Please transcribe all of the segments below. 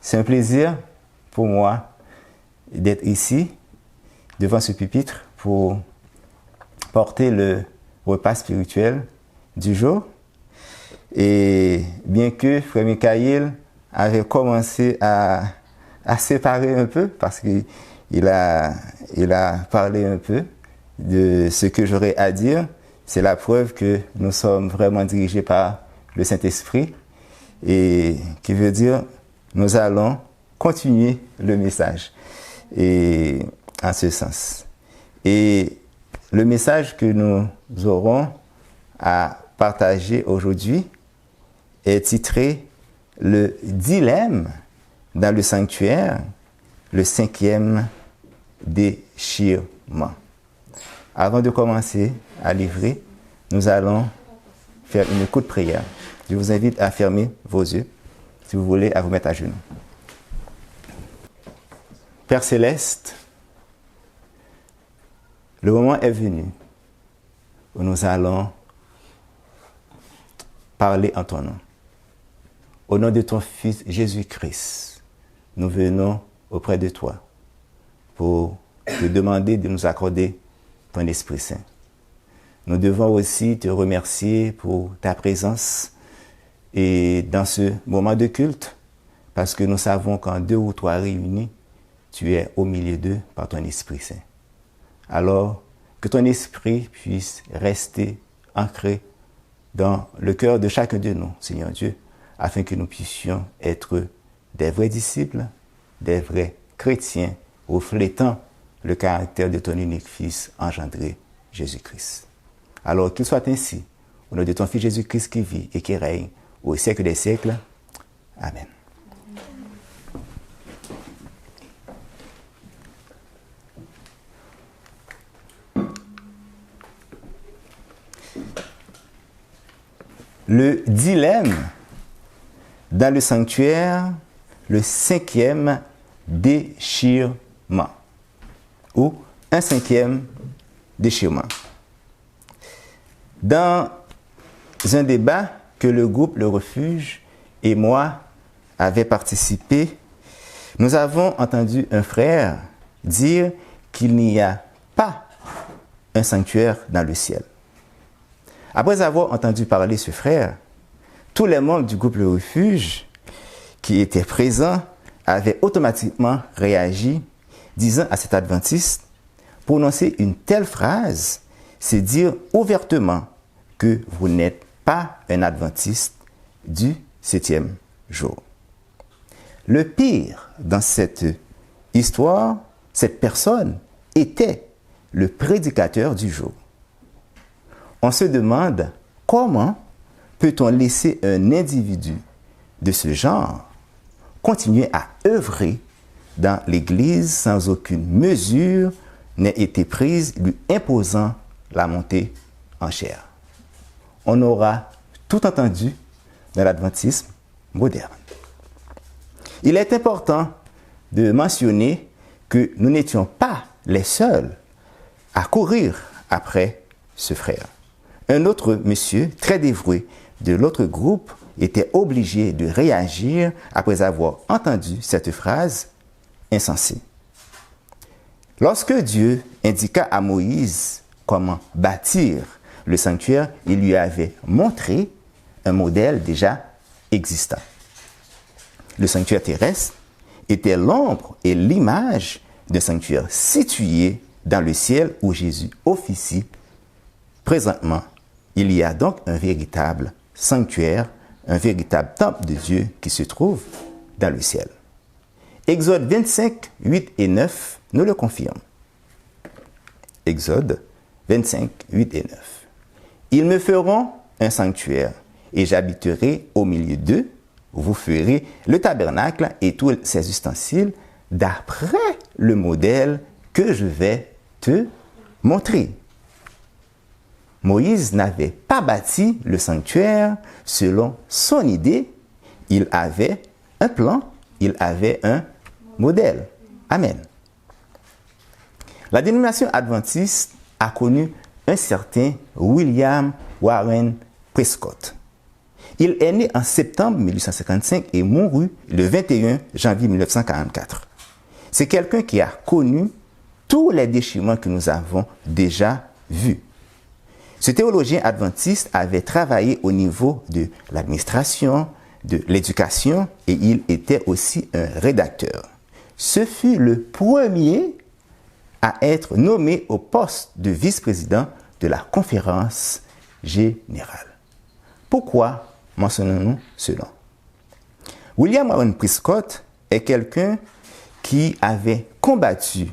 C'est un plaisir pour moi d'être ici, devant ce pupitre, pour porter le repas spirituel du jour. Et bien que Frère Michael avait commencé à séparer un peu, parce qu'il a parlé un peu de ce que j'aurais à dire, c'est la preuve que nous sommes vraiment dirigés par le Saint-Esprit, et qui veut dire nous allons continuer le message, et en ce sens. Et le message que nous aurons à partager aujourd'hui est titré « Le dilemme dans le sanctuaire, le 5e déchirement ». Avant de commencer à livrer, nous allons faire une courte prière. Je vous invite à fermer vos yeux, si vous voulez, à vous mettre à genoux. Père Céleste, le moment est venu où nous allons parler en ton nom. Au nom de ton Fils Jésus-Christ, nous venons auprès de toi pour te demander de nous accorder ton Esprit Saint. Nous devons aussi te remercier pour ta présence et dans ce moment de culte, parce que nous savons qu'en 2 ou 3 réunis, tu es au milieu d'eux par ton Esprit Saint. Alors, que ton Esprit puisse rester ancré dans le cœur de chacun de nous, Seigneur Dieu, afin que nous puissions être des vrais disciples, des vrais chrétiens, reflétant le caractère de ton unique Fils engendré, Jésus-Christ. Alors qu'il soit ainsi, au nom de ton Fils Jésus-Christ qui vit et qui règne au siècle des siècles. Amen. Le dilemme dans le sanctuaire, le 5e déchirement, ou un 5e déchirement. Dans un débat que le groupe Le Refuge et moi avaient participé, nous avons entendu un frère dire qu'il n'y a pas un sanctuaire dans le ciel. Après avoir entendu parler ce frère, tous les membres du groupe Le Refuge qui étaient présents avaient automatiquement réagi, disant à cet adventiste: prononcer une telle phrase, c'est dire ouvertement que vous n'êtes pas un adventiste du 7e jour. Le pire dans cette histoire, cette personne était le prédicateur du jour. On se demande comment peut-on laisser un individu de ce genre continuer à œuvrer dans l'Église sans aucune mesure n'ait été prise lui imposant la montée en chair. On aura tout entendu dans l'adventisme moderne. Il est important de mentionner que nous n'étions pas les seuls à courir après ce frère. Un autre monsieur, très dévoué de l'autre groupe, était obligé de réagir après avoir entendu cette phrase insensée. Lorsque Dieu indiqua à Moïse comment bâtir le sanctuaire, il lui avait montré un modèle déjà existant. Le sanctuaire terrestre était l'ombre et l'image d'un sanctuaire situé dans le ciel où Jésus officie. Présentement, il y a donc un véritable sanctuaire, un véritable temple de Dieu qui se trouve dans le ciel. Exode 25, 8 et 9 nous le confirment. Exode 25, 8 et 9. Ils me feront un sanctuaire et j'habiterai au milieu d'eux. Vous ferez le tabernacle et tous ses ustensiles d'après le modèle que je vais te montrer. Moïse n'avait pas bâti le sanctuaire selon son idée. Il avait un plan, il avait un modèle. Amen. La dénomination adventiste a connu un certain William Warren Prescott. Il est né en septembre 1855 et mourut le 21 janvier 1944. C'est quelqu'un qui a connu tous les déchirements que nous avons déjà vus. Ce théologien adventiste avait travaillé au niveau de l'administration, de l'éducation et il était aussi un rédacteur. Ce fut le premier à être nommé au poste de vice-président de la conférence générale. Pourquoi mentionnons-nous cela? William Warren Prescott est quelqu'un qui avait combattu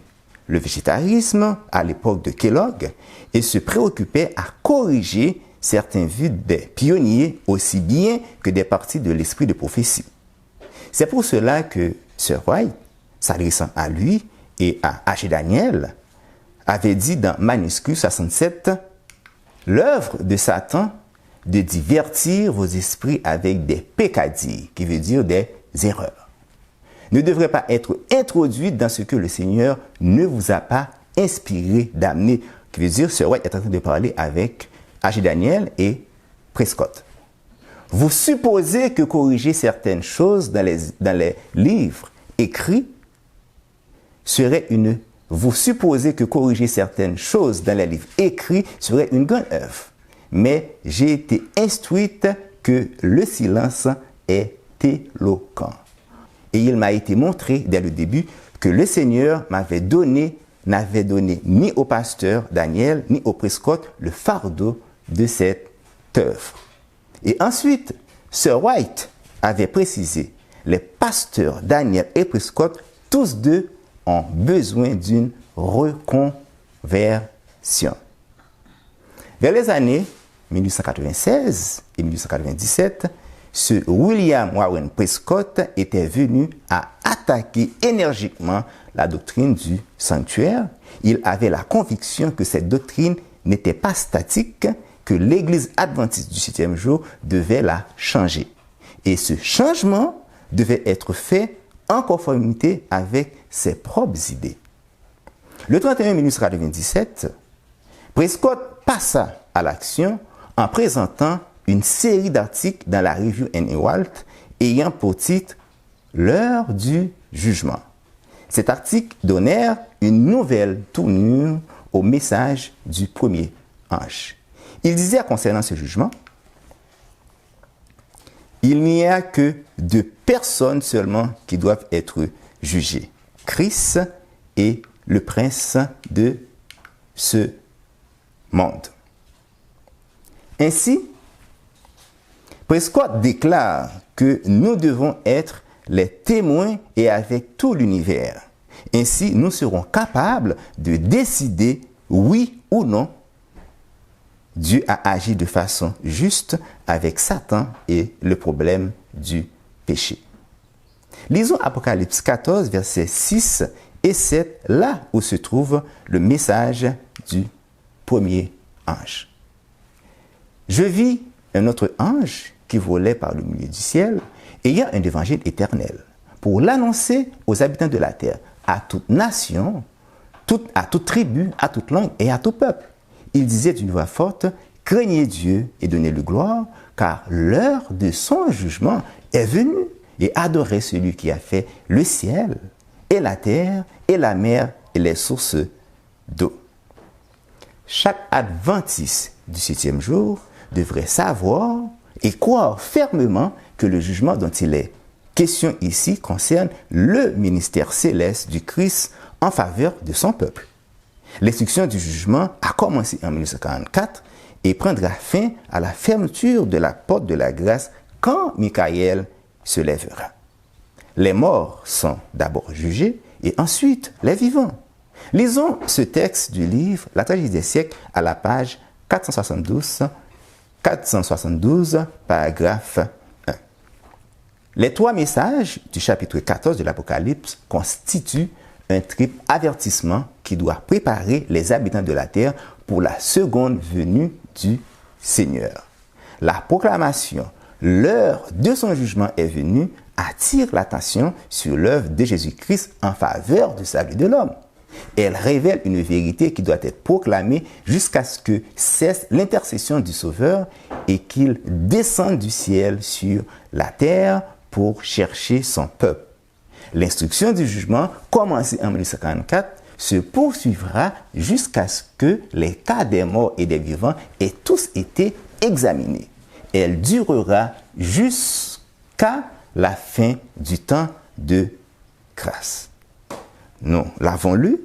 le végétarisme à l'époque de Kellogg et se préoccupait à corriger certains vues des pionniers aussi bien que des parties de l'esprit de prophétie. C'est pour cela que Sir White, s'adressant à lui et à H. Daniel, avait dit dans Manuscrit 67 « L'œuvre de Satan de divertir vos esprits avec des peccadilles, qui veut dire des erreurs, ne devrait pas être introduite dans ce que le Seigneur ne vous a pas inspiré d'amener. » Qui veut dire, Sir White est en train de parler avec H. Daniel et Prescott. Vous supposez que corriger certaines choses dans les livres écrits serait une... Vous supposez que corriger certaines choses dans les livres écrits serait une grande œuvre. Mais j'ai été instruite que le silence est éloquent. Et il m'a été montré dès le début que le Seigneur n'avait donné ni au pasteur Daniel ni au Prescott le fardeau de cette œuvre. Et ensuite, Sir White avait précisé, les pasteurs Daniel et Prescott, tous deux ont besoin d'une reconversion. Vers les années 1896 et 1897, ce William Warren Prescott était venu à attaquer énergiquement la doctrine du sanctuaire. Il avait la conviction que cette doctrine n'était pas statique, que l'Église adventiste du 7e jour devait la changer. Et ce changement devait être fait en conformité avec ses propres idées. Le 31 mai 1997, Prescott passa à l'action en présentant une série d'articles dans la revue N.E. Walt ayant pour titre « L'heure du jugement ». Cet article donnèrent une nouvelle tournure au message du premier ange. Il disait concernant ce jugement, « Il n'y a que 2 personnes seulement qui doivent être jugées, Christ et le prince de ce monde. » Ainsi, Prescott déclare que nous devons être les témoins et avec tout l'univers. Ainsi, nous serons capables de décider oui ou non. Dieu a agi de façon juste avec Satan et le problème du péché. Lisons Apocalypse 14, versets 6 et 7, là où se trouve le message du premier ange. Je vis un autre ange qui volait par le milieu du ciel, ayant un évangile éternel, pour l'annoncer aux habitants de la terre, à toute nation, à toute tribu, à toute langue et à tout peuple. Il disait d'une voix forte, « Craignez Dieu et donnez-lui gloire, car l'heure de son jugement est venue, et adorez celui qui a fait le ciel, et la terre, et la mer, et les sources d'eau. » Chaque adventiste du 7e jour devrait savoir et croire fermement que le jugement dont il est question ici concerne le ministère céleste du Christ en faveur de son peuple. L'instruction du jugement a commencé en 1944 et prendra fin à la fermeture de la porte de la grâce quand Michael se lèvera. Les morts sont d'abord jugés et ensuite les vivants. Lisons ce texte du livre La tragédie des siècles à la page 472, paragraphe 1. Les 3 messages du chapitre 14 de l'Apocalypse constituent un triple avertissement qui doit préparer les habitants de la terre pour la seconde venue du Seigneur. La proclamation « L'heure de son jugement est venue » attire l'attention sur l'œuvre de Jésus-Christ en faveur du salut de l'homme. Elle révèle une vérité qui doit être proclamée jusqu'à ce que cesse l'intercession du Sauveur et qu'il descende du ciel sur la terre pour chercher son peuple. L'instruction du jugement, commencée en 1944, se poursuivra jusqu'à ce que les cas des morts et des vivants aient tous été examinés. Elle durera jusqu'à la fin du temps de grâce. Nous l'avons lu,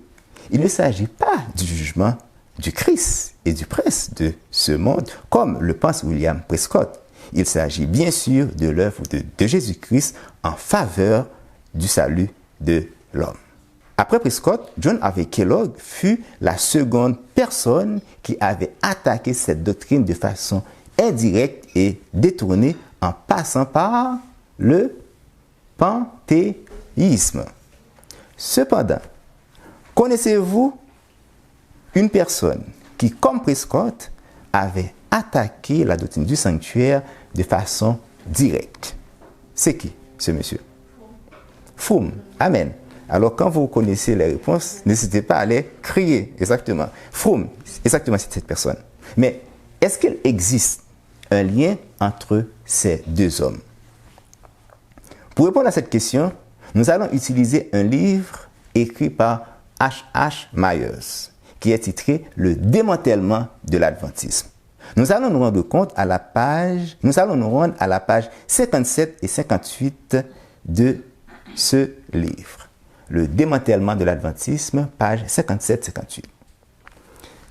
il ne s'agit pas du jugement du Christ et du prince de ce monde, comme le pense William Prescott. Il s'agit bien sûr de l'œuvre de Jésus-Christ en faveur du salut de l'homme. Après Prescott, John Harvey Kellogg fut la seconde personne qui avait attaqué cette doctrine de façon indirecte et détournée en passant par le panthéisme. Cependant, connaissez-vous une personne qui, comme Prescott, avait attaqué la doctrine du sanctuaire de façon directe? C'est qui, ce monsieur? Fromm. Amen. Alors, quand vous connaissez les réponses, n'hésitez pas à les crier. Exactement. Fromm, exactement, c'est cette personne. Mais est-ce qu'il existe un lien entre ces deux hommes? Pour répondre à cette question, nous allons utiliser un livre écrit par H.H. Myers, qui est titré « Le démantèlement de l'adventisme ». Nous allons nous rendre à la page 57 et 58 de ce livre. Le démantèlement de l'adventisme, page 57-58.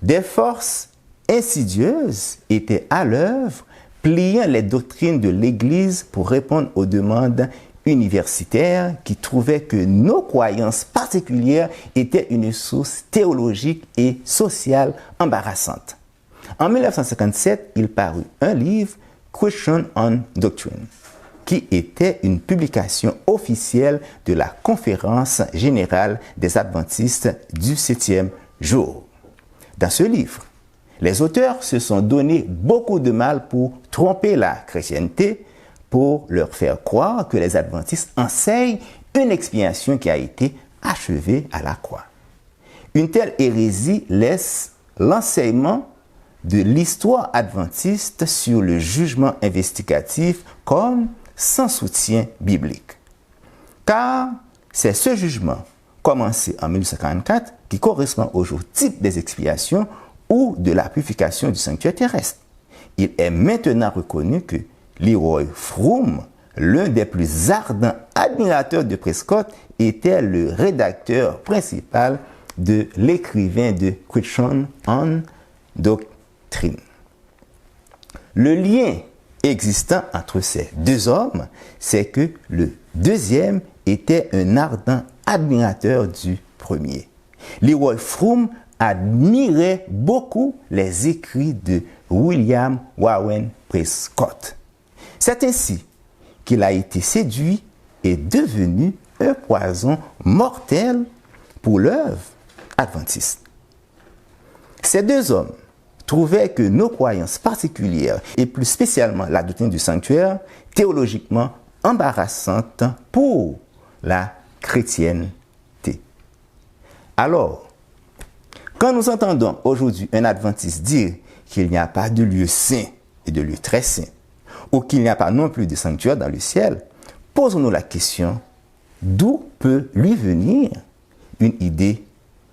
Des forces insidieuses étaient à l'œuvre, pliant les doctrines de l'Église pour répondre aux demandes universitaires qui trouvaient que nos croyances particulières étaient une source théologique et sociale embarrassante. En 1957, il parut un livre, Question on Doctrine, qui était une publication officielle de la Conférence générale des adventistes du 7e jour. Dans ce livre, les auteurs se sont donné beaucoup de mal pour tromper la chrétienté, pour leur faire croire que les adventistes enseignent une expiation qui a été achevée à la croix. Une telle hérésie laisse l'enseignement de l'histoire adventiste sur le jugement investigatif comme sans soutien biblique. Car c'est ce jugement, commencé en 1944, qui correspond au jour type des expiations ou de la purification du sanctuaire terrestre. Il est maintenant reconnu que Leroy Fromm, l'un des plus ardents admirateurs de Prescott, était le rédacteur principal de l'écrivain de Question on Doctrine. Le lien existant entre ces deux hommes, c'est que le deuxième était un ardent admirateur du premier. Leroy Fromm admirait beaucoup les écrits de William Warren Prescott. C'est ainsi qu'il a été séduit et devenu un poison mortel pour l'œuvre adventiste. Ces deux hommes trouvaient que nos croyances particulières, et plus spécialement la doctrine du sanctuaire, théologiquement embarrassantes pour la chrétienté. Alors, quand nous entendons aujourd'hui un adventiste dire qu'il n'y a pas de lieu saint et de lieu très saint, ou qu'il n'y a pas non plus de sanctuaire dans le ciel, posons-nous la question, d'où peut lui venir une idée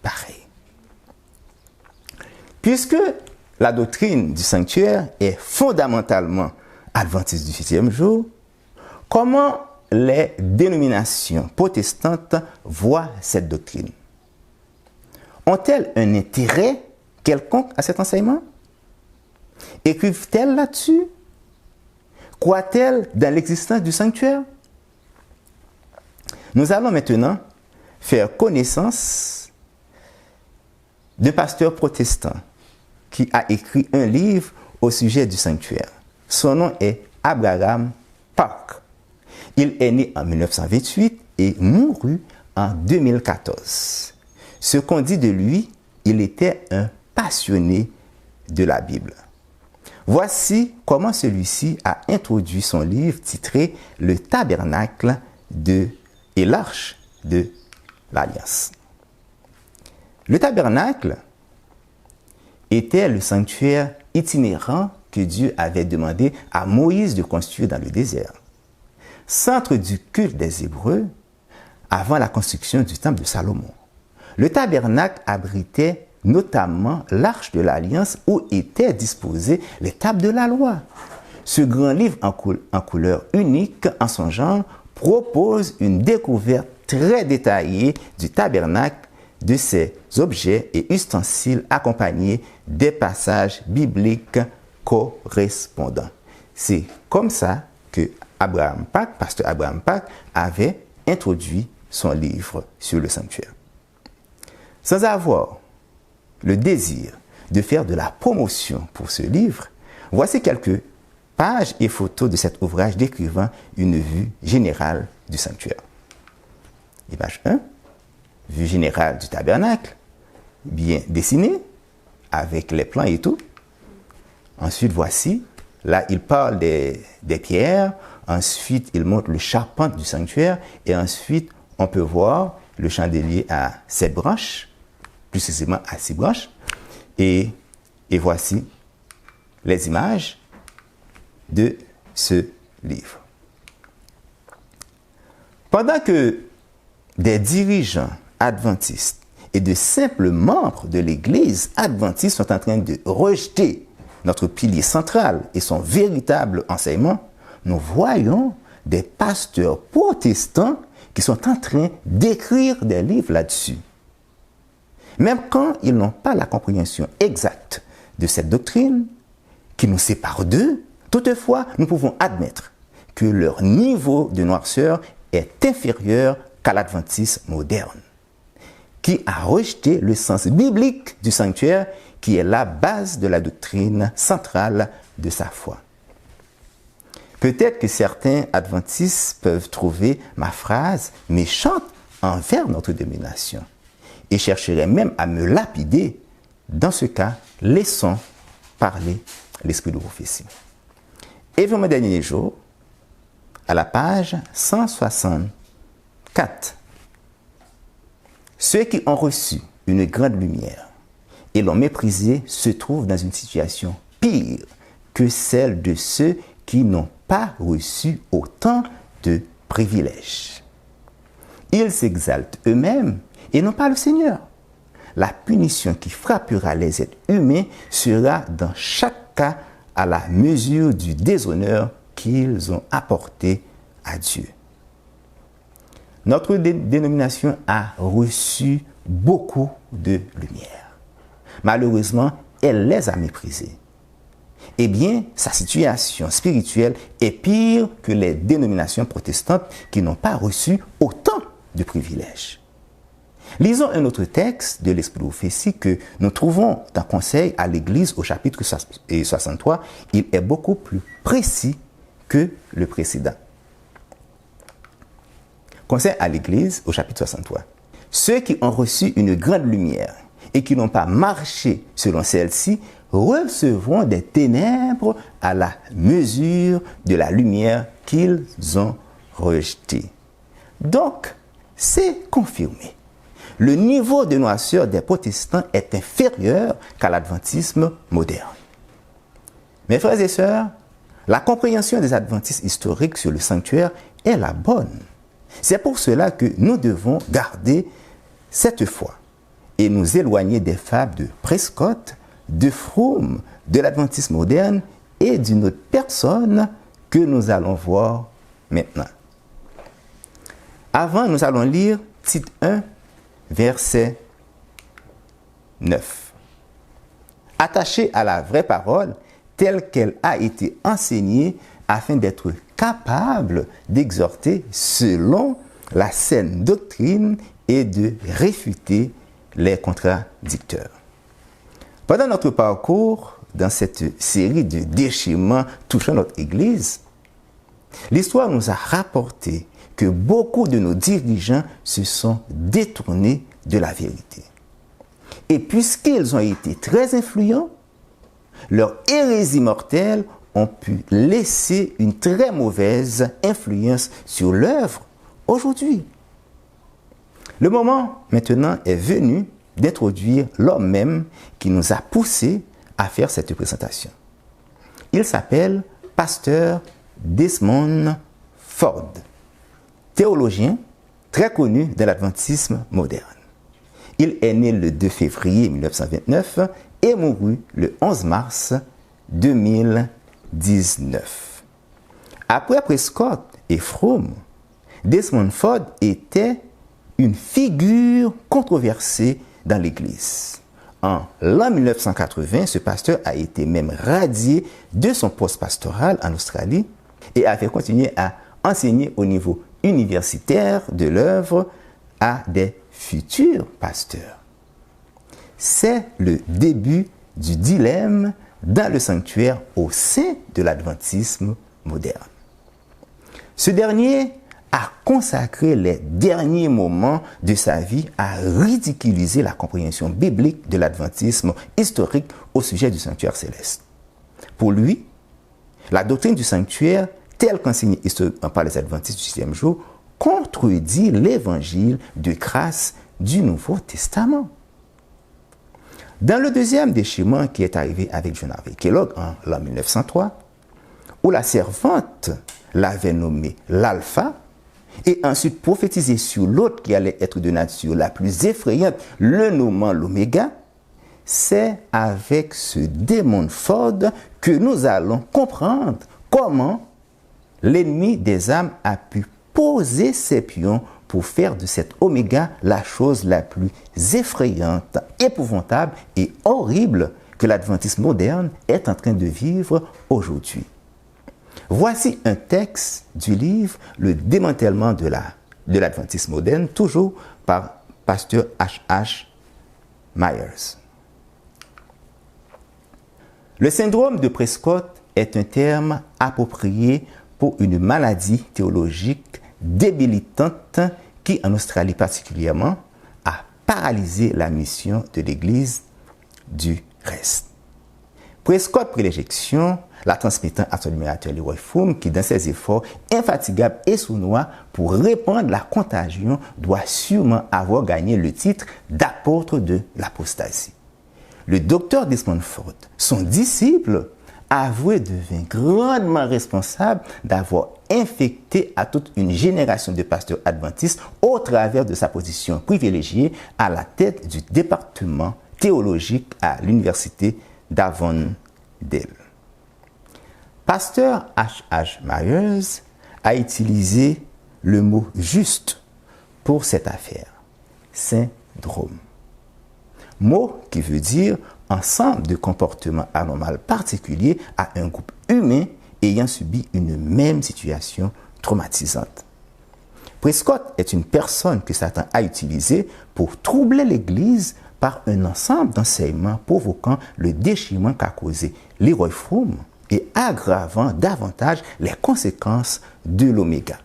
pareille? Puisque la doctrine du sanctuaire est fondamentalement adventiste du 7e jour, comment les dénominations protestantes voient cette doctrine? Ont-elles un intérêt quelconque à cet enseignement? Écrivent-elles là-dessus? Croient-elles dans l'existence du sanctuaire? Nous allons maintenant faire connaissance d'un pasteur protestant qui a écrit un livre au sujet du sanctuaire. Son nom est Abraham Park. Il est né en 1928 et mourut en 2014. Ce qu'on dit de lui, il était un passionné de la Bible. Voici comment celui-ci a introduit son livre titré « Le tabernacle et l'arche de l'Alliance ». Le tabernacle était le sanctuaire itinérant que Dieu avait demandé à Moïse de construire dans le désert. Centre du culte des Hébreux avant la construction du temple de Salomon. Le tabernacle abritait notamment l'arche de l'Alliance où étaient disposées les tables de la loi. Ce grand livre en couleur unique en son genre propose une découverte très détaillée du tabernacle, de ses objets et ustensiles accompagnés des passages bibliques correspondants. C'est comme ça que pasteur Abraham Pack, avait introduit son livre sur le sanctuaire. Sans avoir le désir de faire de la promotion pour ce livre, voici quelques pages et photos de cet ouvrage décrivant une vue générale du sanctuaire. Image 1, vue générale du tabernacle, bien dessinée, avec les plans et tout. Ensuite, voici, là, il parle des pierres. Ensuite, il montre le charpente du sanctuaire. Et ensuite, on peut voir le chandelier à 7 branches, plus précisément à 6 branches. Et voici les images de ce livre. Pendant que des dirigeants adventistes et de simples membres de l'Église adventiste sont en train de rejeter notre pilier central et son véritable enseignement, nous voyons des pasteurs protestants qui sont en train d'écrire des livres là-dessus. Même quand ils n'ont pas la compréhension exacte de cette doctrine qui nous sépare d'eux, toutefois, nous pouvons admettre que leur niveau de noirceur est inférieur qu'à l'adventisme moderne, qui a rejeté le sens biblique du sanctuaire qui est la base de la doctrine centrale de sa foi. Peut-être que certains adventistes peuvent trouver ma phrase méchante envers notre dénomination et chercheraient même à me lapider. Dans ce cas, laissons parler l'esprit de prophétie. Événement dernier jour, à la page 164. Ceux qui ont reçu une grande lumière et l'ont méprisée se trouvent dans une situation pire que celle de ceux qui n'ont pas reçu autant de privilèges. Ils s'exaltent eux-mêmes et non pas le Seigneur. La punition qui frappera les êtres humains sera dans chaque cas à la mesure du déshonneur qu'ils ont apporté à Dieu. Notre dénomination a reçu beaucoup de lumière. Malheureusement, elle les a méprisés. Eh bien, sa situation spirituelle est pire que les dénominations protestantes qui n'ont pas reçu autant de privilèges. Lisons un autre texte de l'Esprit de prophétie que nous trouvons dans Conseil à l'Église au chapitre 63. Il est beaucoup plus précis que le précédent. Conseil à l'Église au chapitre 63. Ceux qui ont reçu une grande lumière et qui n'ont pas marché selon celle-ci recevront des ténèbres à la mesure de la lumière qu'ils ont rejetée. Donc, c'est confirmé. Le niveau de noirceur des protestants est inférieur qu'à l'adventisme moderne. Mes frères et sœurs, la compréhension des adventistes historiques sur le sanctuaire est la bonne. C'est pour cela que nous devons garder cette foi et nous éloigner des fables de Prescott, de Fromm, de l'adventisme moderne et d'une autre personne que nous allons voir maintenant. Avant, nous allons lire Tite 1, verset 9. Attachez à la vraie parole telle qu'elle a été enseignée afin d'être capable d'exhorter selon la saine doctrine et de réfuter les contradicteurs. Pendant notre parcours dans cette série de déchirements touchant notre Église, l'histoire nous a rapporté que beaucoup de nos dirigeants se sont détournés de la vérité. Et puisqu'ils ont été très influents, leurs hérésies mortelles ont pu laisser une très mauvaise influence sur l'œuvre aujourd'hui. Le moment maintenant est venu d'introduire l'homme même qui nous a poussés à faire cette présentation. Il s'appelle Pasteur Desmond Ford, théologien très connu de l'adventisme moderne. Il est né le 2 février 1929 et mourut le 11 mars 2019. Après Prescott et Fromm, Desmond Ford était une figure controversée dans l'Église. En l'an 1980, ce pasteur a été même radié de son poste pastoral en Australie et avait continué à enseigner au niveau universitaire de l'œuvre à des futurs pasteurs. C'est le début du dilemme dans le sanctuaire au sein de l'adventisme moderne. Ce dernier a consacré les derniers moments de sa vie à ridiculiser la compréhension biblique de l'adventisme historique au sujet du sanctuaire céleste. Pour lui, la doctrine du sanctuaire, telle qu'enseignée historiquement par les adventistes du 6e jour, contredit l'évangile de grâce du Nouveau Testament. Dans le deuxième déchirement qui est arrivé avec John Harvey Kellogg en l'an 1903, où la servante l'avait nommé l'alpha, et ensuite prophétisé sur l'autre qui allait être de nature la plus effrayante, le nommant l'oméga, c'est avec ce Desmond Ford que nous allons comprendre comment l'ennemi des âmes a pu poser ses pions pour faire de cet oméga la chose la plus effrayante, épouvantable et horrible que l'adventisme moderne est en train de vivre aujourd'hui. Voici un texte du livre Le démantèlement de l'adventisme moderne, toujours par pasteur H.H. Myers. Le syndrome de Prescott est un terme approprié pour une maladie théologique débilitante qui, en Australie particulièrement, a paralysé la mission de l'Église du reste. Prescott prit l'éjection, la transmettant à son admirateur Leroy Fromm, qui, dans ses efforts infatigables et sournois pour répandre la contagion, doit sûrement avoir gagné le titre d'apôtre de l'apostasie. Le docteur Desmond Ford, son disciple, avoué, devint grandement responsable d'avoir infecté à toute une génération de pasteurs adventistes au travers de sa position privilégiée à la tête du département théologique à l'université d'Avondale. Pasteur H.H. Myers a utilisé le mot juste pour cette affaire, syndrome. Mot qui veut dire ensemble de comportements anormaux particuliers à un groupe humain ayant subi une même situation traumatisante. Prescott est une personne que Satan a utilisée pour troubler l'Église par un ensemble d'enseignements provoquant le déchirement qu'a causé Leroy Fromm et aggravant davantage les conséquences de l'oméga.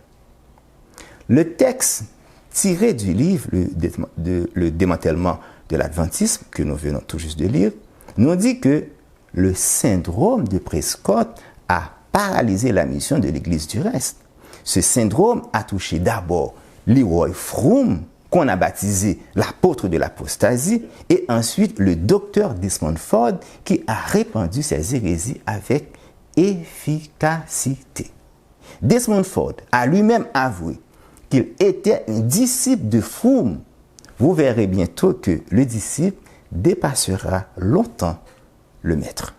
Le texte tiré du livre Le démantèlement de l'adventisme, que nous venons tout juste de lire, nous dit que le syndrome de Prescott a paralysé la mission de l'Église du reste. Ce syndrome a touché d'abord Leroy Fromm, qu'on a baptisé l'apôtre de l'apostasie, et ensuite le docteur Desmond Ford, qui a répandu ses hérésies avec efficacité. Desmond Ford a lui-même avoué qu'il était un disciple de Fromm. Vous verrez bientôt que le disciple dépassera longtemps le maître.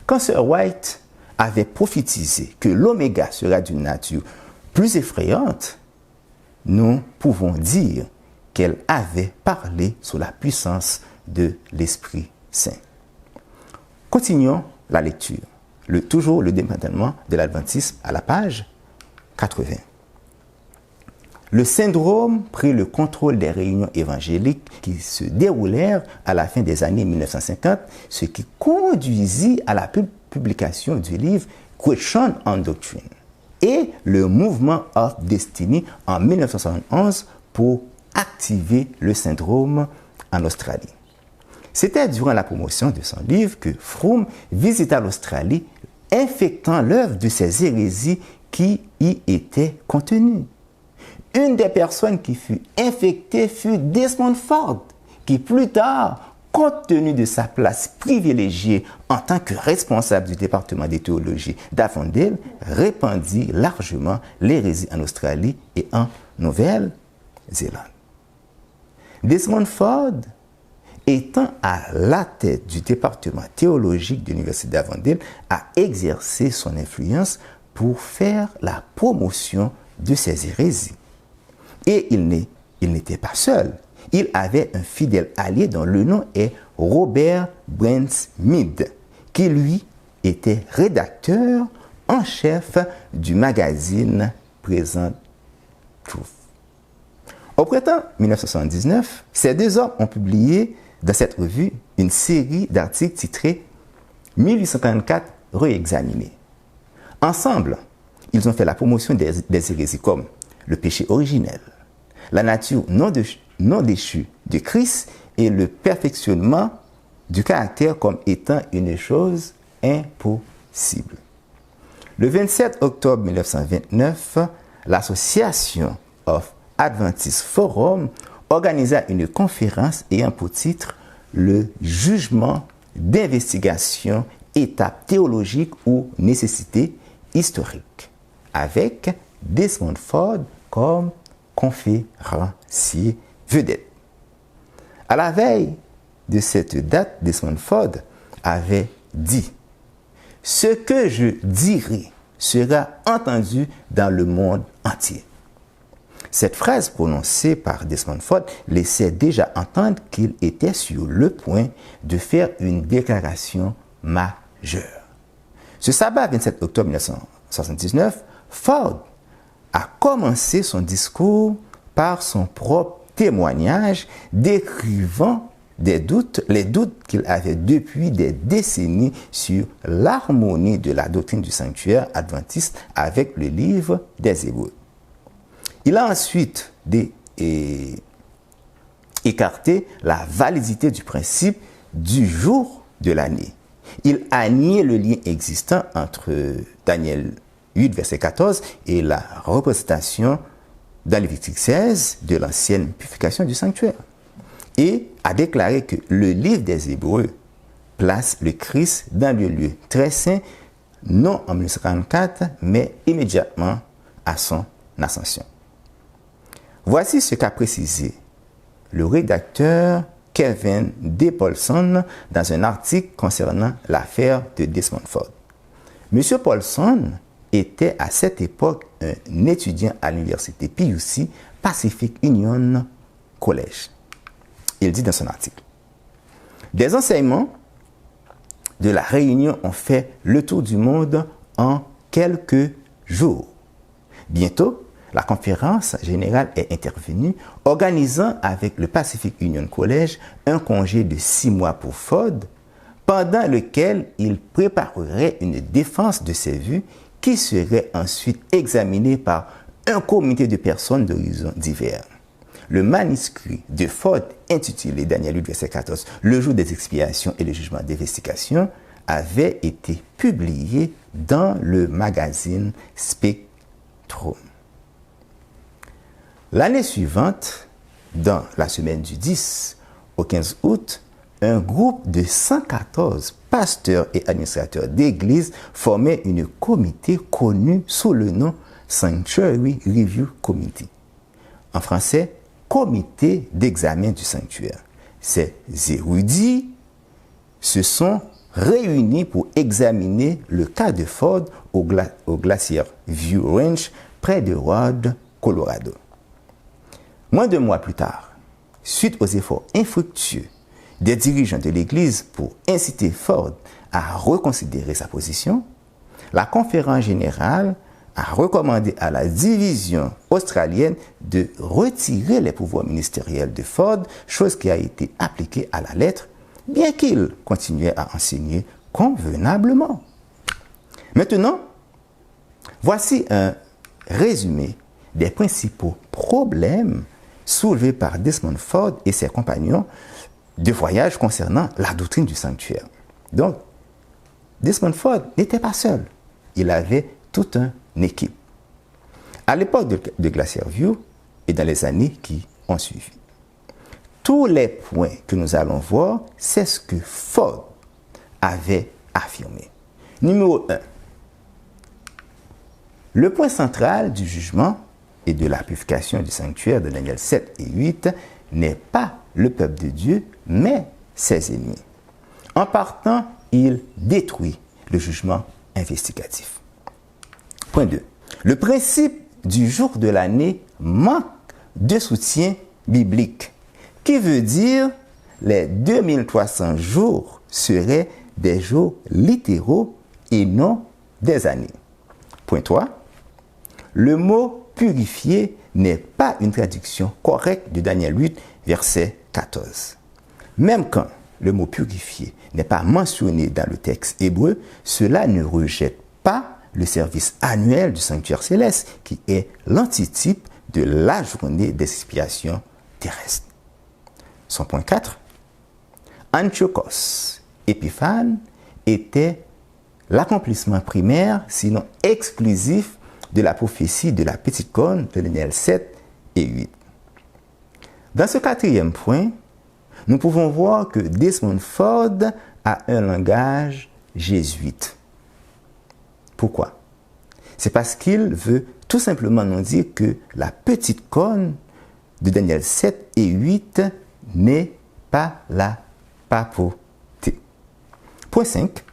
Quand Sir White avait prophétisé que l'oméga sera d'une nature plus effrayante, nous pouvons dire qu'elle avait parlé sous la puissance de l'Esprit Saint. Continuons la lecture. Toujours le démantèlement de l'adventisme à la page 80. Le syndrome prit le contrôle des réunions évangéliques qui se déroulèrent à la fin des années 1950, ce qui conduisit à la publication du livre Question on Doctrine et le Movement of Destiny en 1971 pour activer le syndrome en Australie. C'était durant la promotion de son livre que Fromm visita l'Australie, infectant l'œuvre de ces hérésies qui y étaient contenues. Une des personnes qui fut infectée fut Desmond Ford, qui plus tard, compte tenu de sa place privilégiée en tant que responsable du département de théologie d'Avondale, répandit largement l'hérésie en Australie et en Nouvelle-Zélande. Desmond Ford, étant à la tête du département théologique de l'Université d'Avondale, a exercé son influence pour faire la promotion de ces hérésies. Et il n'était pas seul. Il avait un fidèle allié dont le nom est Robert Brent-Mead, qui lui était rédacteur en chef du magazine Present Truth. Au printemps 1979, ces deux hommes ont publié dans cette revue une série d'articles titrés 1844 réexaminés. Ensemble, ils ont fait la promotion des hérésies comme le péché originel, la nature non déchue de Christ et le perfectionnement du caractère comme étant une chose impossible. Le 27 octobre 1929, l'Association of Adventist Forum organisa une conférence ayant pour titre le jugement d'investigation, étape théologique ou nécessité historique, avec Desmond Ford comme conférencier vedette. À la veille de cette date, Desmond Ford avait dit « Ce que je dirai sera entendu dans le monde entier ». Cette phrase prononcée par Desmond Ford laissait déjà entendre qu'il était sur le point de faire une déclaration majeure. Ce sabbat 27 octobre 1979, Ford a commencé son discours par son propre témoignage décrivant les doutes qu'il avait depuis des décennies sur l'harmonie de la doctrine du sanctuaire adventiste avec le livre des Hébreux. Il a ensuite écarté la validité du principe du jour de l'année. Il a nié le lien existant entre Daniel 8, verset 14 et la représentation dans Lévitique 16 de l'ancienne purification du sanctuaire. Et a déclaré que le livre des Hébreux place le Christ dans le lieu très saint, non en 1944, mais immédiatement à son ascension. Voici ce qu'a précisé le rédacteur Kevin D. Paulson dans un article concernant l'affaire de Desmond Ford. M. Paulson était à cette époque un étudiant à l'université PUC Pacific Union College. Il dit dans son article: des enseignements de la réunion ont fait le tour du monde en quelques jours. Bientôt, la conférence générale est intervenue, organisant avec le Pacific Union College un congé de 6 mois pour Ford, pendant lequel il préparerait une défense de ses vues qui serait ensuite examinée par un comité de personnes d'horizons divers. Le manuscrit de Ford, intitulé Daniel 8, verset 14, Le jour des expiations et le jugement d'investigation, avait été publié dans le magazine Spectrum. L'année suivante, dans la semaine du 10 au 15 août, un groupe de 114 pasteurs et administrateurs d'église formait un comité connu sous le nom Sanctuary Review Committee. En français, comité d'examen du sanctuaire. Ces érudits se sont réunis pour examiner le cas de Ford au glacier View Range près de Rod, Colorado. Moins d'1 mois plus tard, suite aux efforts infructueux des dirigeants de l'Église pour inciter Ford à reconsidérer sa position, la conférence générale a recommandé à la division australienne de retirer les pouvoirs ministériels de Ford, chose qui a été appliquée à la lettre, bien qu'il continuait à enseigner convenablement. Maintenant, voici un résumé des principaux problèmes soulevés par Desmond Ford et ses compagnons de voyage concernant la doctrine du sanctuaire. Donc, Desmond Ford n'était pas seul. Il avait toute une équipe. À l'époque de Glacier View et dans les années qui ont suivi, tous les points que nous allons voir, c'est ce que Ford avait affirmé. Numéro 1. Le point central du jugement et de la purification du sanctuaire de Daniel 7 et 8 n'est pas le peuple de Dieu, mais ses ennemis. En partant, il détruit le jugement investigatif. Point 2. Le principe du jour de l'année manque de soutien biblique, qui veut dire les 2300 jours seraient des jours littéraux et non des années. Point 3. Le mot purifier n'est pas une traduction correcte de Daniel 8, verset 14. Même quand le mot purifier n'est pas mentionné dans le texte hébreu, cela ne rejette pas le service annuel du sanctuaire céleste, qui est l'antitype de la journée d'expiation terrestre. Son point 4. Antiochos Épiphane était l'accomplissement primaire, sinon exclusif, de la prophétie de la petite corne de Daniel 7 et 8. Dans ce quatrième point, nous pouvons voir que Desmond Ford a un langage jésuite. Pourquoi? C'est parce qu'il veut tout simplement nous dire que la petite corne de Daniel 7 et 8 n'est pas la papauté. Point 5.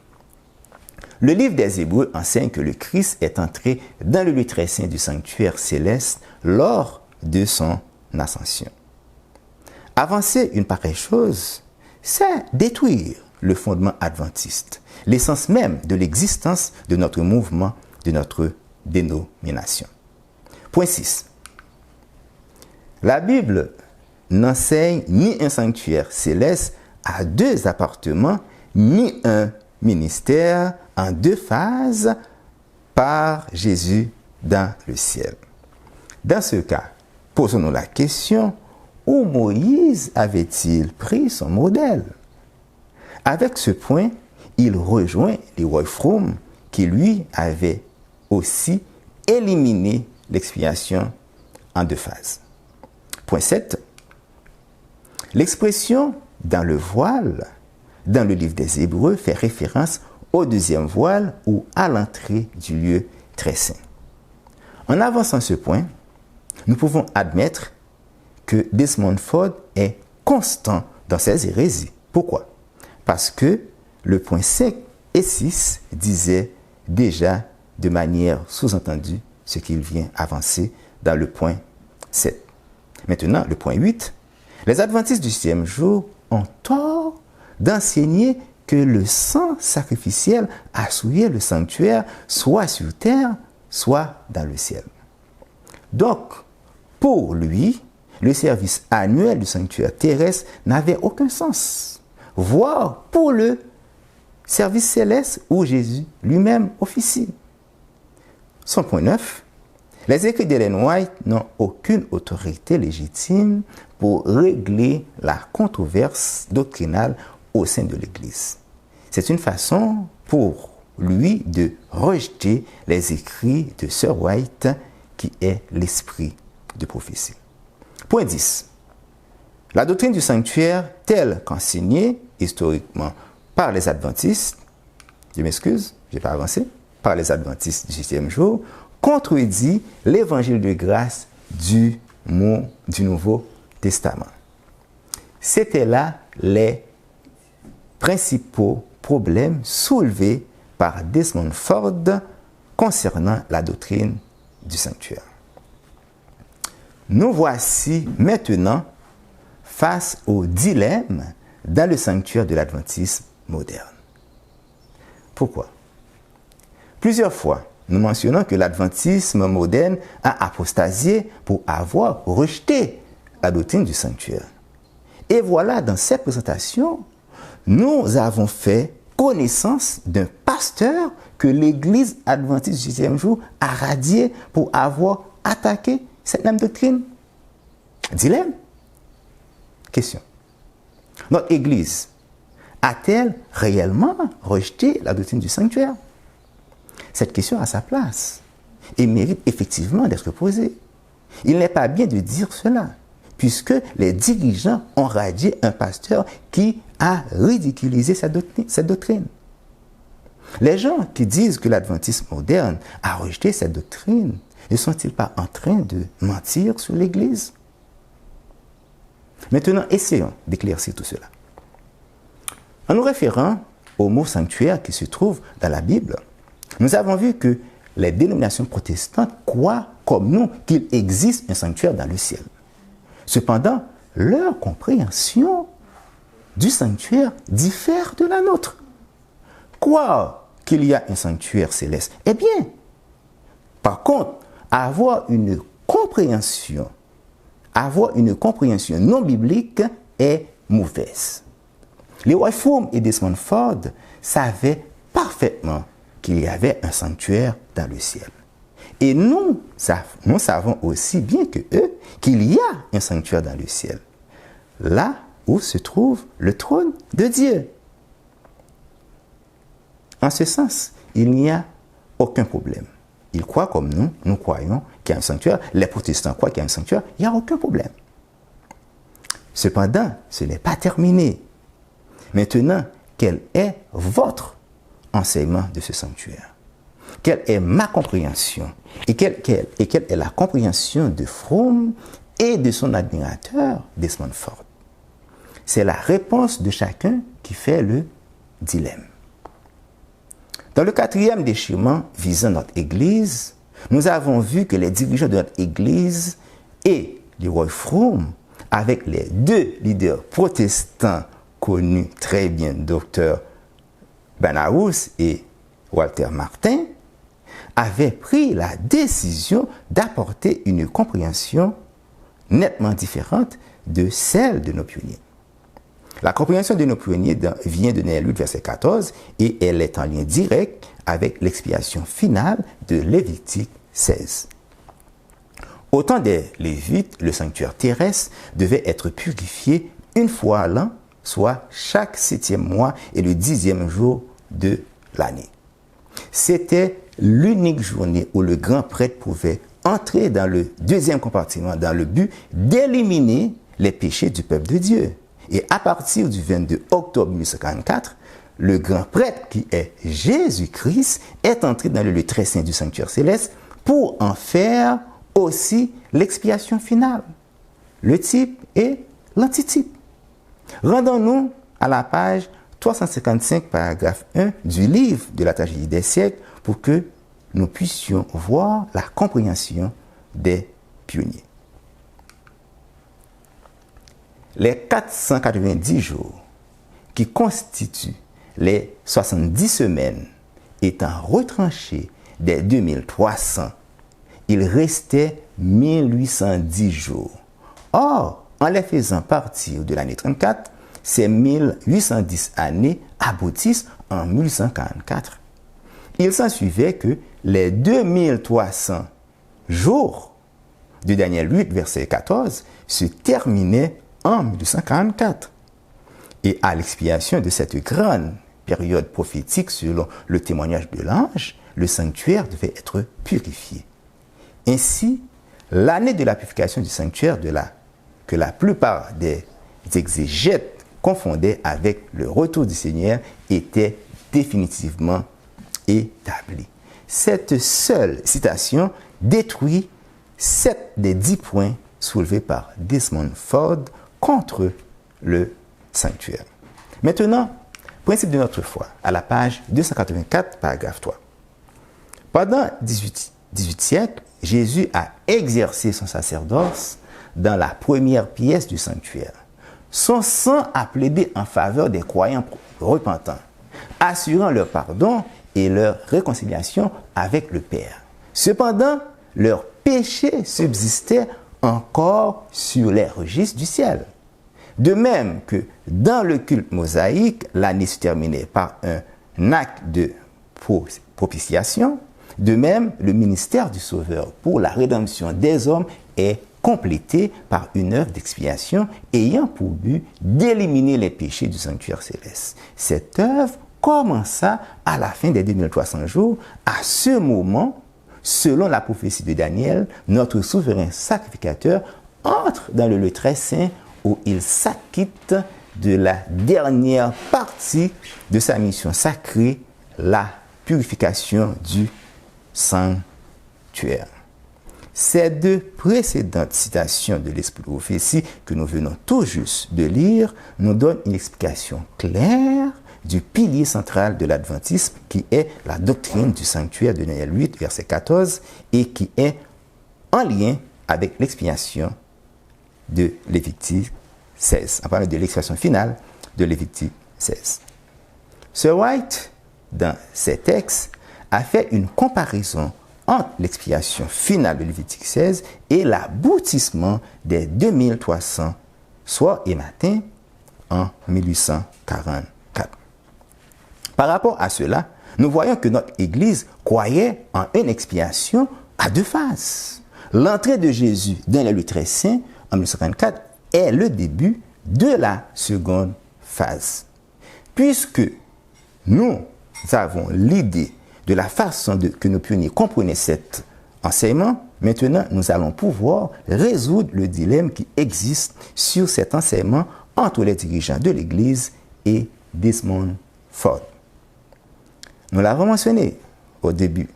Le livre des Hébreux enseigne que le Christ est entré dans le lieu très saint du sanctuaire céleste lors de son ascension. Avancer une pareille chose, c'est détruire le fondement adventiste, l'essence même de l'existence de notre mouvement, de notre dénomination. Point 6. La Bible n'enseigne ni un sanctuaire céleste à 2 appartements, ni un ministère en 2 phases par Jésus dans le ciel. Dans ce cas, posons-nous la question, où Moïse avait-il pris son modèle? Avec ce point, il rejoint Leroy Fromm qui lui avait aussi éliminé l'expiation en 2 phases. Point 7. L'expression « dans le voile » dans le livre des Hébreux fait référence au 2e voile ou à l'entrée du lieu très saint. En avançant ce point, nous pouvons admettre que Desmond Ford est constant dans ses hérésies. Pourquoi? Parce que le point 5 et 6 disaient déjà de manière sous-entendue ce qu'il vient avancer dans le point 7. Maintenant, le point 8. Les adventistes du 7e jour ont tort d'enseigner que le sang sacrificiel a souillé le sanctuaire, soit sur terre, soit dans le ciel. Donc, pour lui, le service annuel du sanctuaire terrestre n'avait aucun sens, voire pour le service céleste où Jésus lui-même officie. Son point 9. Les écrits d'Ellen White n'ont aucune autorité légitime pour régler la controverse doctrinale au sein de l'Église. C'est une façon pour lui de rejeter les écrits de Sir White, qui est l'esprit de prophétie. Point 10. La doctrine du sanctuaire, telle qu'enseignée historiquement par les adventistes, je m'excuse, je n'ai pas avancé, par les adventistes du 7e jour, contredit l'évangile de grâce du Nouveau Testament. C'était là les principaux problèmes soulevés par Desmond Ford concernant la doctrine du sanctuaire. Nous voici maintenant face au dilemme dans le sanctuaire de l'adventisme moderne. Pourquoi? Plusieurs fois, nous mentionnons que l'adventisme moderne a apostasié pour avoir rejeté la doctrine du sanctuaire. Et voilà, dans cette présentation, nous avons fait connaissance d'un pasteur que l'Église adventiste du 7e jour a radié pour avoir attaqué cette même doctrine. Dilemme. Question. Notre Église a-t-elle réellement rejeté la doctrine du sanctuaire? Cette question a sa place et mérite effectivement d'être posée. Il n'est pas bien de dire cela. puisque les dirigeants ont radié un pasteur qui a ridiculisé cette doctrine. Les gens qui disent que l'adventisme moderne a rejeté cette doctrine, ne sont-ils pas en train de mentir sur l'Église? Maintenant, essayons d'éclaircir tout cela. En nous référant au mot sanctuaire qui se trouve dans la Bible, nous avons vu que les dénominations protestantes croient, comme nous, qu'il existe un sanctuaire dans le ciel. Cependant, leur compréhension du sanctuaire diffère de la nôtre. Croire qu'il y a un sanctuaire céleste, eh bien, par contre, avoir une compréhension non biblique est mauvaise. Leroy Froom et Desmond Ford savaient parfaitement qu'il y avait un sanctuaire dans le ciel. Et nous savons aussi bien que eux qu'il y a un sanctuaire dans le ciel, là où se trouve le trône de Dieu. En ce sens, il n'y a aucun problème. Ils croient comme nous croyons qu'il y a un sanctuaire. Les protestants croient qu'il y a un sanctuaire. Il n'y a aucun problème. Cependant, ce n'est pas terminé. Maintenant, quel est votre enseignement de ce sanctuaire? Quelle est ma compréhension? Et quelle est la compréhension de Fromm et de son admirateur Desmond Ford? C'est la réponse de chacun qui fait le dilemme. Dans le 4e déchirement visant notre Église, nous avons vu que les dirigeants de notre Église et Leroy Fromm, avec les deux leaders protestants connus très bien, Dr. Barnhouse et Walter Martin, avaient pris la décision d'apporter une compréhension nettement différente de celle de nos pionniers. La compréhension de nos pionniers vient de Néhémie verset 14 et elle est en lien direct avec l'expiation finale de Lévitique 16. Au temps des Lévites, le sanctuaire terrestre devait être purifié une fois à l'an, soit chaque 7e mois et le 10e jour de l'année. C'était l'unique journée où le grand prêtre pouvait entrer dans le deuxième compartiment dans le but d'éliminer les péchés du peuple de Dieu. Et à partir du 22 octobre 1944, le grand prêtre qui est Jésus-Christ est entré dans le lieu très saint du sanctuaire céleste pour en faire aussi l'expiation finale, le type et l'antitype. Rendons-nous à la page 355, paragraphe 1 du livre de la tragédie des siècles pour que nous puissions voir la compréhension des pionniers. Les 490 jours qui constituent les 70 semaines étant retranchés des 2300, il restait 1810 jours. Or, en les faisant partir de l'année 34, ces 1810 années aboutissent en 1844. Il s'ensuivait que les 2300 jours de Daniel 8, verset 14, se terminaient en 1844. Et à l'expiration de cette grande période prophétique selon le témoignage de l'ange, le sanctuaire devait être purifié. Ainsi, l'année de la purification du sanctuaire que la plupart des exégètes confondaient avec le retour du Seigneur était définitivement établie. Cette seule citation détruit 7 des 10 points soulevés par Desmond Ford contre le sanctuaire. Maintenant, principe de notre foi, à la page 284, paragraphe 3. Pendant 18 siècles, Jésus a exercé son sacerdoce dans la première pièce du sanctuaire. Son sang a plaidé en faveur des croyants repentants, assurant leur pardon et leur réconciliation avec le Père. Cependant, leurs péchés subsistaient encore sur les registres du ciel. De même que dans le culte mosaïque, l'année se terminait par un acte de propitiation, de même, le ministère du Sauveur pour la rédemption des hommes est complété par une œuvre d'expiation ayant pour but d'éliminer les péchés du sanctuaire céleste. Cette œuvre commença à la fin des 2300 jours. À ce moment, selon la prophétie de Daniel, notre souverain sacrificateur entre dans le lieu très saint où il s'acquitte de la dernière partie de sa mission sacrée, la purification du sanctuaire. Ces deux précédentes citations de l'Esprit de prophétie que nous venons tout juste de lire nous donnent une explication claire du pilier central de l'adventisme qui est la doctrine du sanctuaire de Daniel 8, verset 14 et qui est en lien avec l'expiation de Lévitique 16. On parle de l'expiation finale de Lévitique 16. Sir White, dans ses textes, a fait une comparaison entre l'expiation finale de Lévitique 16 et l'aboutissement des 2300 soirs et matins en 1844. Par rapport à cela, nous voyons que notre Église croyait en une expiation à deux phases. L'entrée de Jésus dans le lieu très saint en 1944 est le début de la seconde phase. Puisque nous avons l'idée de la façon que nos pionniers comprenaient cet enseignement, maintenant nous allons pouvoir résoudre le dilemme qui existe sur cet enseignement entre les dirigeants de l'Église et Desmond Ford. Nous l'avons mentionné au début.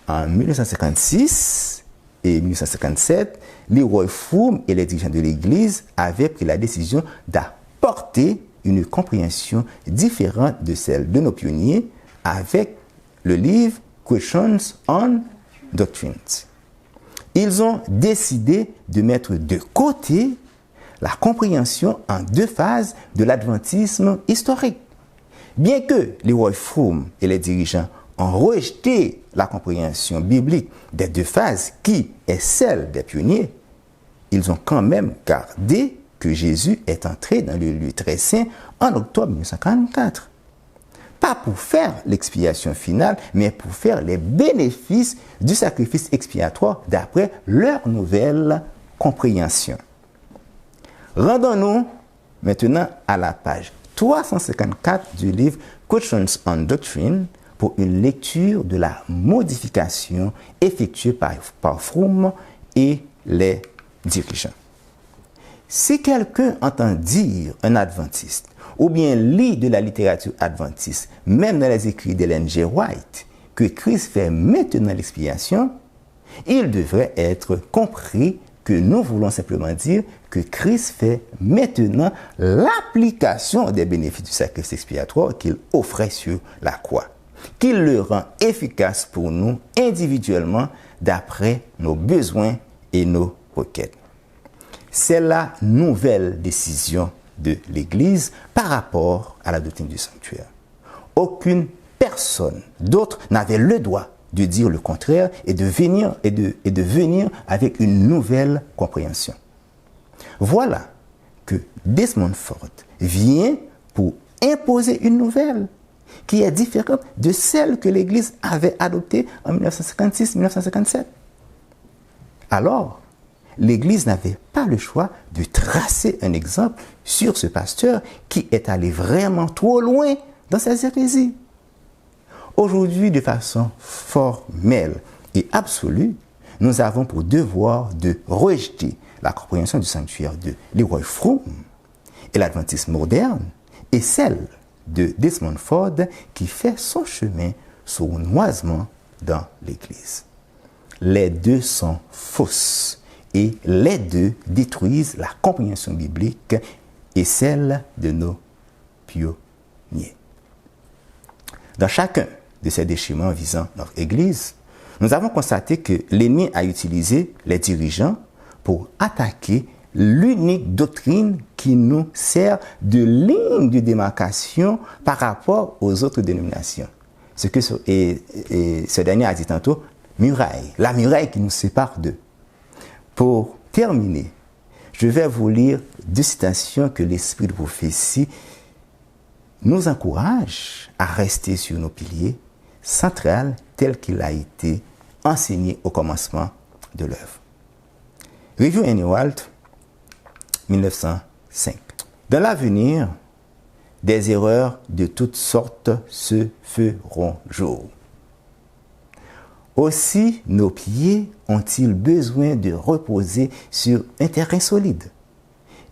En 1956 et 1957, Leroy Froom et les dirigeants de l'Église avaient pris la décision d'apporter une compréhension différente de celle de nos pionniers avec le livre Questions on Doctrines. Ils ont décidé de mettre de côté la compréhension en deux phases de l'adventisme historique. Bien que Leroy Froom et les dirigeants ont rejeté la compréhension biblique des deux phases qui est celle des pionniers, ils ont quand même gardé que Jésus est entré dans le lieu très saint en octobre 1944. Pas pour faire l'expiation finale, mais pour faire les bénéfices du sacrifice expiatoire d'après leur nouvelle compréhension. Rendons-nous maintenant à la page 354 du livre Questions on Doctrine pour une lecture de la modification effectuée par Froom et les dirigeants. Si quelqu'un entend dire un adventiste ou bien lit de la littérature adventiste, même dans les écrits d'Ellen G. White, que Christ fait maintenant l'expiation, il devrait être compris que nous voulons simplement dire que Christ fait maintenant l'application des bénéfices du sacrifice expiatoire qu'il offrait sur la croix, qu'il le rend efficace pour nous individuellement d'après nos besoins et nos requêtes. C'est la nouvelle décision de l'Église par rapport à la doctrine du sanctuaire. Aucune personne d'autre n'avait le droit de dire le contraire et de venir avec une nouvelle compréhension. Voilà que Desmond Ford vient pour imposer une nouvelle qui est différente de celle que l'Église avait adoptée en 1956-1957. Alors, l'Église n'avait pas le choix de tracer un exemple sur ce pasteur qui est allé vraiment trop loin dans ses hérésies. Aujourd'hui, de façon formelle et absolue, nous avons pour devoir de rejeter la compréhension du sanctuaire de Leroy Froom et l'adventisme moderne et celle de Desmond Ford qui fait son chemin sournoisement dans l'Église. Les deux sont fausses et les deux détruisent la compréhension biblique et celle de nos pionniers. Dans chacun de ces déchirements visant notre Église, nous avons constaté que l'ennemi a utilisé les dirigeants pour attaquer l'unique doctrine qui nous sert de ligne de démarcation par rapport aux autres dénominations. Ce que ce dernier a dit tantôt, muraille, la muraille qui nous sépare d'eux. Pour terminer, je vais vous lire deux citations que l'Esprit de prophétie nous encourage à rester sur nos piliers central tel qu'il a été enseigné au commencement de l'œuvre. Review and Walt, 1905. Dans l'avenir, des erreurs de toutes sortes se feront jour. Aussi, nos pieds ont-ils besoin de reposer sur un terrain solide.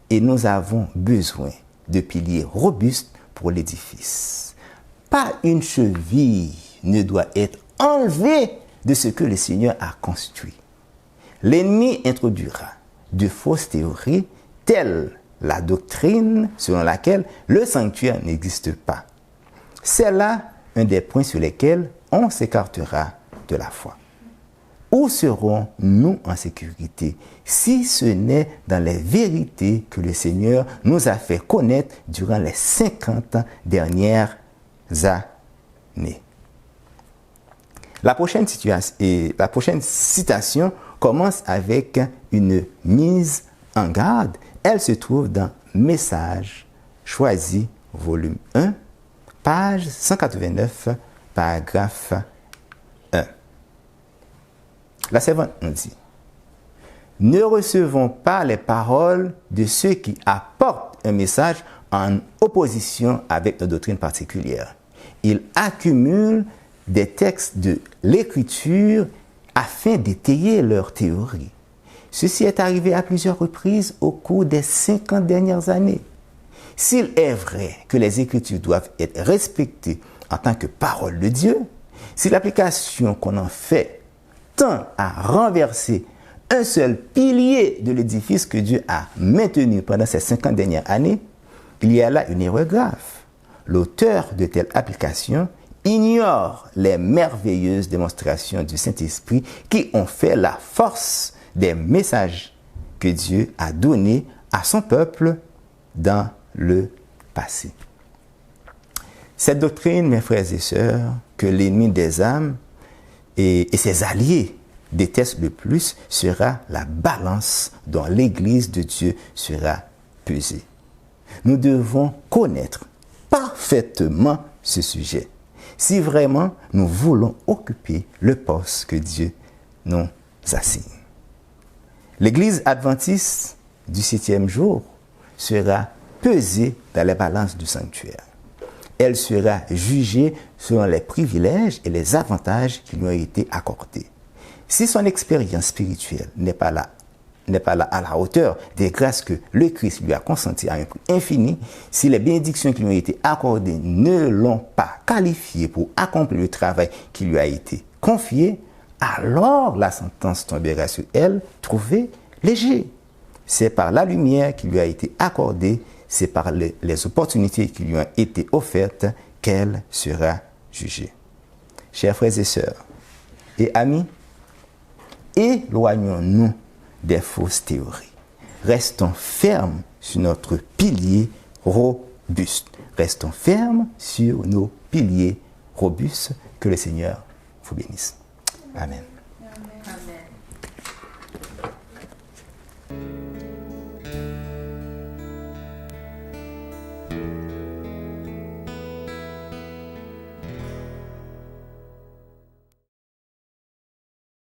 Et nous avons besoin de piliers robustes pour l'édifice. Pas une cheville ne doit être enlevée de ce que le Seigneur a construit. L'ennemi introduira de fausses théories telles la doctrine selon laquelle le sanctuaire n'existe pas. C'est là un des points sur lesquels on s'écartera de la foi. Où serons-nous en sécurité si ce n'est dans les vérités que le Seigneur nous a fait connaître durant les 50 dernières années? La prochaine citation commence avec une mise en garde. Elle se trouve dans Messages choisis, volume 1, page 189, paragraphe 1. La servante nous dit: ne recevons pas les paroles de ceux qui apportent un message en opposition avec une doctrine particulière. Ils accumulent des textes de l'Écriture afin d'étayer leur théorie. Ceci est arrivé à plusieurs reprises au cours des 50 dernières années. S'il est vrai que les Écritures doivent être respectées en tant que parole de Dieu, si l'application qu'on en fait tend à renverser un seul pilier de l'édifice que Dieu a maintenu pendant ces 50 dernières années, il y a là une erreur grave. L'auteur de telle application ignore les merveilleuses démonstrations du Saint-Esprit qui ont fait la force des messages que Dieu a donnés à son peuple dans le passé. Cette doctrine, mes frères et sœurs, que l'ennemi des âmes et ses alliés détestent le plus, sera la balance dont l'Église de Dieu sera pesée. Nous devons connaître parfaitement ce sujet si vraiment nous voulons occuper le poste que Dieu nous assigne. L'Église adventiste du 7e jour sera pesée dans les balances du sanctuaire. Elle sera jugée selon les privilèges et les avantages qui lui ont été accordés. Si son expérience spirituelle n'est pas là à la hauteur des grâces que le Christ lui a consenties à un prix infini, si les bénédictions qui lui ont été accordées ne l'ont pas qualifié pour accomplir le travail qui lui a été confié, alors la sentence tombera sur elle, trouvée léger. C'est par la lumière qui lui a été accordée, c'est par les opportunités qui lui ont été offertes qu'elle sera jugée. Chers frères et sœurs et amis, éloignons-nous des fausses théories. Restons fermes sur notre pilier robuste. Restons fermes sur nos piliers robustes. Que le Seigneur vous bénisse. Amen.